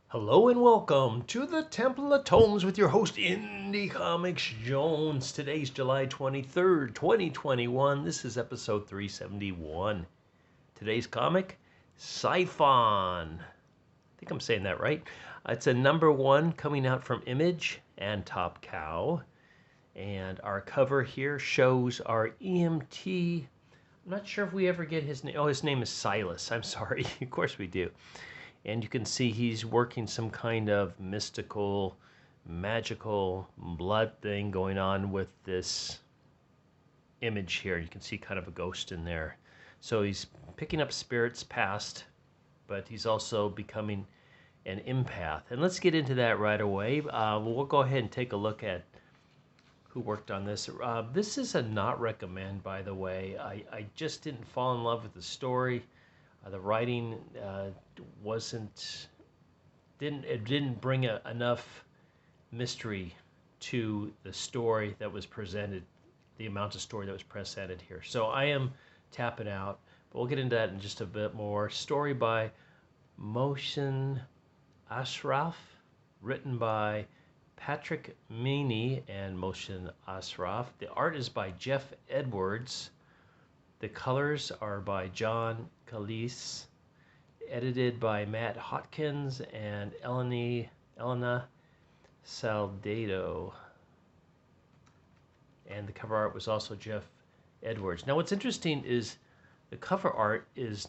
Hello and welcome to the Temple of Tomes with your host, Indie Comics Jones. Today's July 23rd, 2021. This is episode 371. Today's comic, Syphon. I think I'm saying that right. It's a number one coming out from Image and Top Cow. And our cover here shows our EMT. I'm not sure if we ever get his name. Oh, his name is Silas. I'm sorry. Of course we do. And you can see he's working some kind of mystical, magical blood thing going on with this image here. You can see kind of a ghost in there. So he's picking up spirits past, but he's also becoming an empath. And let's get into that right away. We'll go ahead and take a look at who worked on this. This is a not recommend, by the way. I just didn't fall in love with the story. The writing wasn't didn't bring enough mystery to the story that was presented, the amount of story that was presented here. So I am tapping out, but we'll get into that in just a bit more. Story by Mohsen Ashraf, written by Patrick Meany and Mohsen Ashraf. The art is by Jeff Edwards. The colors are by John Calise, edited by Matt Hotkins and Elena Saldado. And the cover art was also Jeff Edwards. Now what's interesting is the cover art is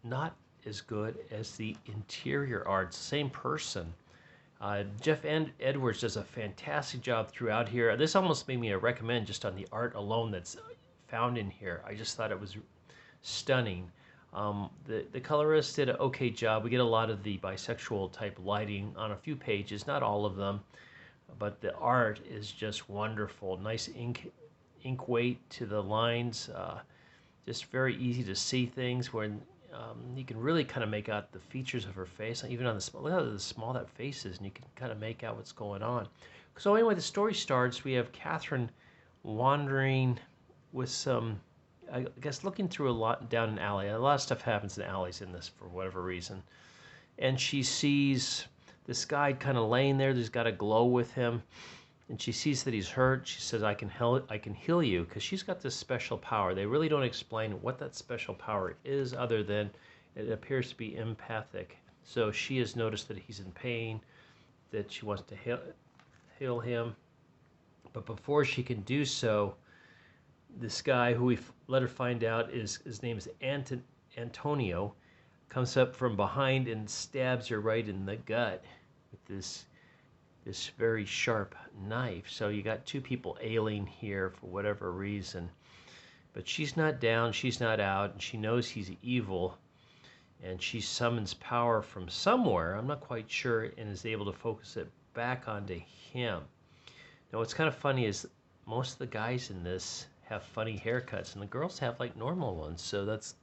not as good as the interior art. Same person. Jeff Edwards does a fantastic job throughout here. This almost made me a recommend just on the art alone that's found in here. I just thought it was stunning. The colorist did an okay job. We get a lot of the bisexual type lighting on a few pages, not all of them, but the art is just wonderful. Nice ink weight to the lines, just very easy to see things when you can really kind of make out the features of her face, even on the small. Look how small that face is, and you can kind of make out what's going on. So anyway, the story starts. We have Catherine wandering with some, I guess, looking through a lot down an alley. A lot of stuff happens in alleys in this for whatever reason. And she sees this guy kind of laying there. There's got a glow with him. And she sees that he's hurt. She says, I can heal you, because she's got this special power. They really don't explain what that special power is other than it appears to be empathic. So she has noticed that he's in pain, that she wants to heal him. But before she can do so, this guy who we let her find out his name is Antonio, comes up from behind and stabs her right in the gut with this very sharp knife. So you got two people ailing here for whatever reason. But she's not down, she's not out, and she knows he's evil, and she summons power from somewhere, I'm not quite sure, and is able to focus it back onto him. Now what's kind of funny is most of the guys in this have funny haircuts, and the girls have like normal ones. So that's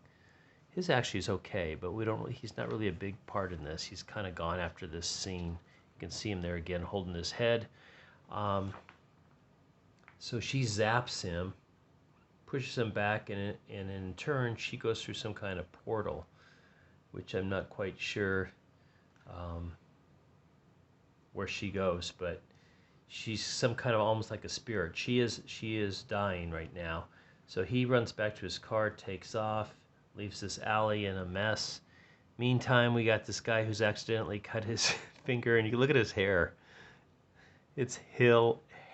his actually is okay, but we don't really, he's not really a big part in this. He's kind of gone after this scene. You can see him there again holding his head. So she zaps him, pushes him back, and in turn she goes through some kind of portal, which I'm not quite sure where she goes, but she's some kind of almost like a spirit. She is dying right now. So he runs back to his car, takes off, leaves this alley in a mess. Meantime, we got this guy who's accidentally cut his finger, and you can look at his hair. It's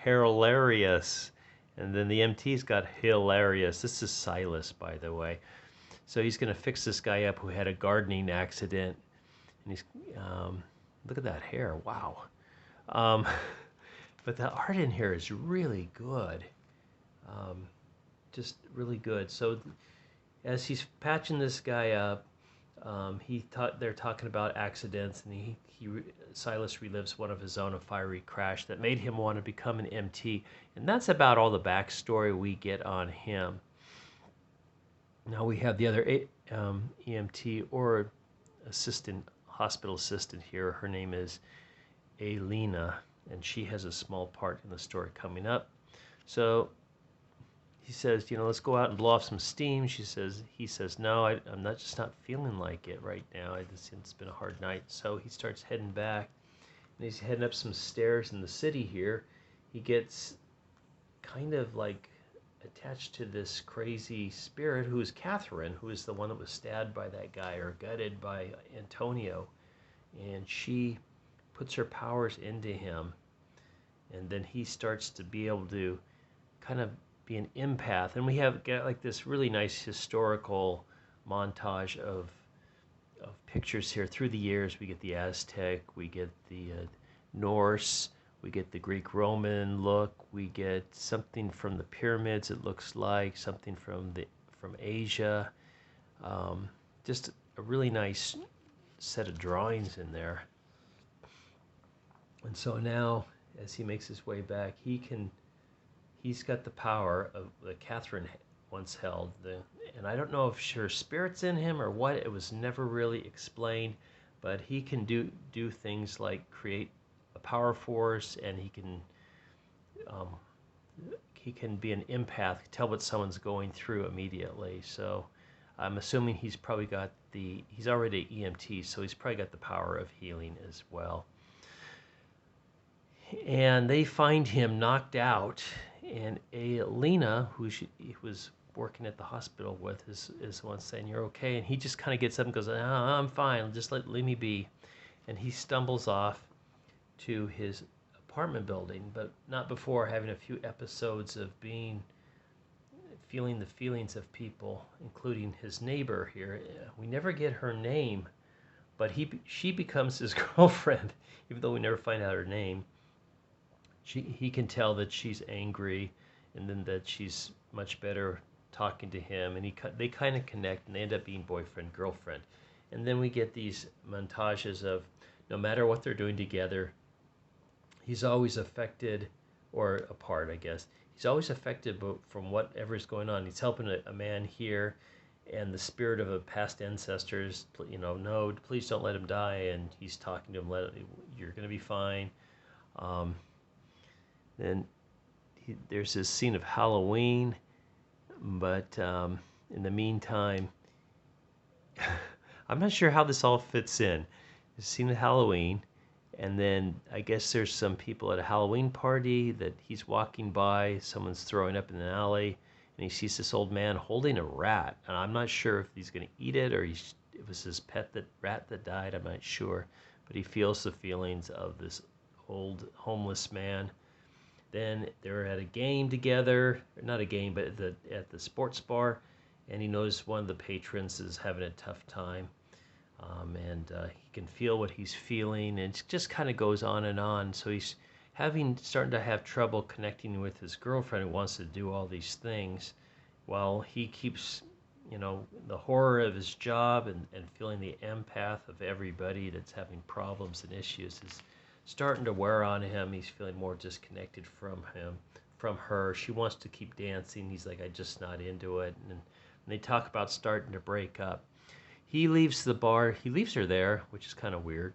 hilarious. And then the MT's got hilarious. This is Silas, by the way. So he's going to fix this guy up who had a gardening accident. And he's, look at that hair. Wow. But the art in here is really good. Just really good. So as he's patching this guy up, they're talking about accidents, and Silas relives one of his own, a fiery crash that made him want to become an MT, and that's about all the backstory we get on him. Now we have the other EMT or hospital assistant here. Her name is Elena, and she has a small part in the story coming up. So he says, let's go out and blow off some steam. He says, no, I'm not feeling like it right now. It's been a hard night. So he starts heading back, and he's heading up some stairs in the city here. He gets kind of like attached to this crazy spirit who is Catherine, who is the one that was stabbed by that guy or gutted by Antonio. And she puts her powers into him. And then he starts to be able to kind of be an empath. And we have got like this really nice historical montage of pictures here through the years. We get the Aztec, we get the Norse, we get the Greek Roman look, we get something from the pyramids, it looks like something from Asia. Just a really nice set of drawings in there. And so now, as he makes his way back, he's got the power of that Catherine once held. And I don't know if her spirit's in him or what. It was never really explained, but he can do things like create a power force, and he can be an empath, tell what someone's going through immediately. So I'm assuming he's already an EMT, so he's probably got the power of healing as well. And they find him knocked out, and Lena, who he was working at the hospital with, is the one saying, "You're okay," and he just kind of gets up and goes, "I'm fine, just leave me be," and he stumbles off to his apartment building, but not before having a few episodes of feeling the feelings of people, including his neighbor here. We never get her name, but she becomes his girlfriend, even though we never find out her name. He can tell that she's angry, and then that she's much better talking to him, and they kind of connect, and they end up being boyfriend, girlfriend. And then we get these montages of no matter what they're doing together, he's always affected, or apart, I guess. He's always affected from whatever's going on. He's helping a man here, and the spirit of a past ancestors, no, please don't let him die, and he's talking to him, you're going to be fine. Then there's this scene of Halloween, but in the meantime, I'm not sure how this all fits in. There's a scene of Halloween, and then I guess there's some people at a Halloween party that he's walking by, someone's throwing up in an alley, and he sees this old man holding a rat, and I'm not sure if he's going to eat it or it was his rat that died, I'm not sure, but he feels the feelings of this old homeless man. Then they're at a game together, not a game, but at the sports bar, and he knows one of the patrons is having a tough time, and he can feel what he's feeling, and it just kind of goes on and on. So he's starting to have trouble connecting with his girlfriend who wants to do all these things, while he keeps, the horror of his job and feeling the empath of everybody that's having problems and issues is starting to wear on him. He's feeling more disconnected from her. She wants to keep dancing. He's like, I'm just not into it. And they talk about starting to break up. He leaves the bar. He leaves her there, which is kind of weird.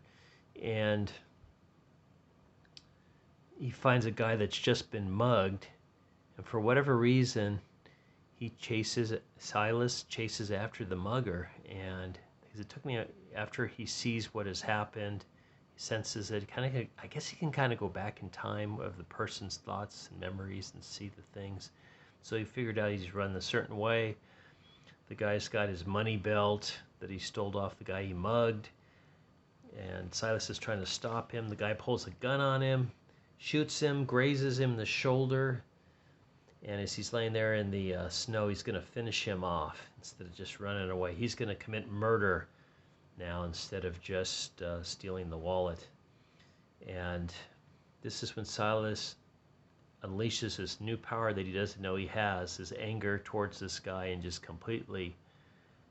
And he finds a guy that's just been mugged. And for whatever reason, Silas chases after the mugger. And because it took me, after he sees what has happened, senses that I guess he can kind of go back in time of the person's thoughts and memories and see the things. So he figured out he's run a certain way. The guy's got his money belt that he stole off the guy he mugged, and Silas is trying to stop him. The guy pulls a gun on him, shoots him, grazes him in the shoulder, and as he's laying there in the snow, he's going to finish him off instead of just running away. He's going to commit murder now instead of just stealing the wallet. And this is when Silas unleashes this new power that he doesn't know he has, his anger towards this guy, and just completely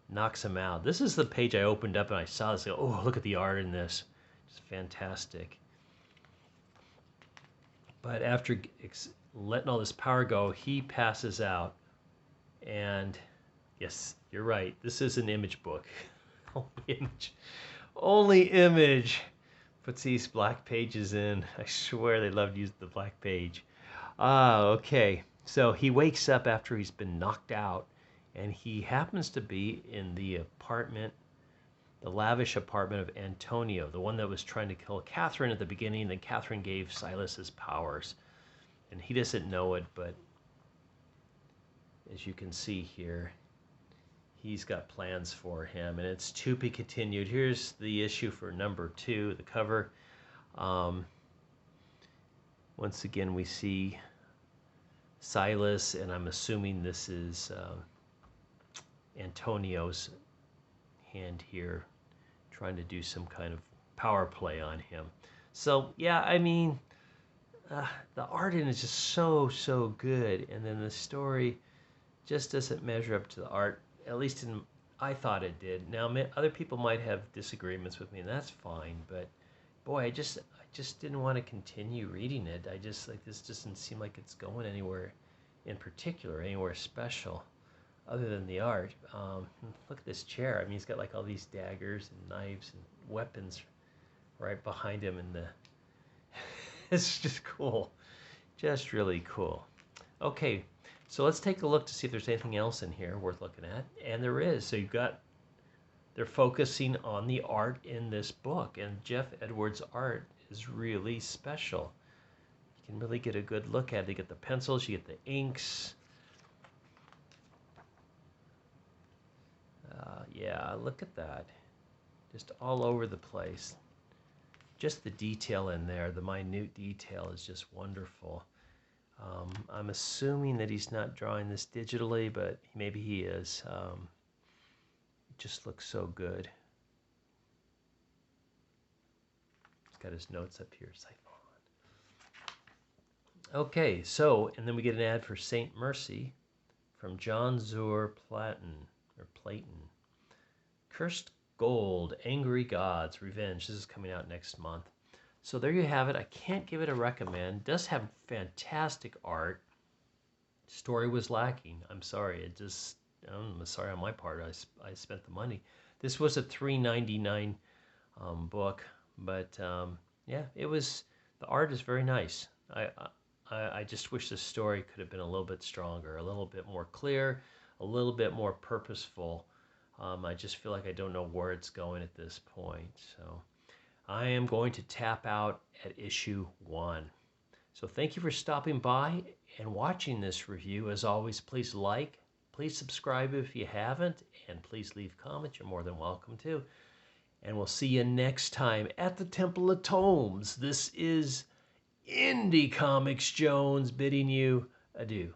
knocks him out. This is the page I opened up and I saw this. Oh, look at the art in this. It's fantastic. But after letting all this power go, he passes out. And yes, you're right. This is an Image book. Only Image puts these black pages in. I swear they love to use the black page. Okay. So he wakes up after he's been knocked out, and he happens to be in the apartment, the lavish apartment of Antonio, the one that was trying to kill Catherine at the beginning. Then Catherine gave Silas his powers, and he doesn't know it, but as you can see here, he's got plans for him, and it's to be continued. Here's the issue for number 2, the cover. Once again, we see Silas, and I'm assuming this is Antonio's hand here, trying to do some kind of power play on him. So yeah, I mean, the art in it is just so good, and then the story just doesn't measure up to the art. At least I thought it did. Now other people might have disagreements with me, and that's fine. But boy, I just didn't want to continue reading it. I just this doesn't seem like it's going anywhere in particular, anywhere special, other than the art. Look at this chair. I mean, he's got like all these daggers and knives and weapons right behind him, and it's just cool, just really cool. Okay, so let's take a look to see if there's anything else in here worth looking at, and there is. So they're focusing on the art in this book, and Jeff Edwards' art is really special. You can really get a good look at it. You get the pencils, you get the inks. Yeah, look at that. Just all over the place. Just the detail in there, the minute detail is just wonderful. I'm assuming that he's not drawing this digitally, but maybe he is. It just looks so good. He's got his notes up here, Syphon. Okay, so, and then we get an ad for Saint Mercy from John Zur Platten, or Platon. Cursed Gold, Angry Gods, Revenge. This is coming out next month. So there you have it. I can't give it a recommend. It does have fantastic art. Story was lacking. I'm sorry. I'm sorry on my part. I spent the money. This was a $3.99 book, but yeah, it was. The art is very nice. I just wish the story could have been a little bit stronger, a little bit more clear, a little bit more purposeful. I just feel like I don't know where it's going at this point. So I am going to tap out at issue 1. So thank you for stopping by and watching this review. As always, please like, please subscribe if you haven't, and please leave comments. You're more than welcome to. And we'll see you next time at the Temple of Tomes. This is Indie Comics Jones bidding you adieu.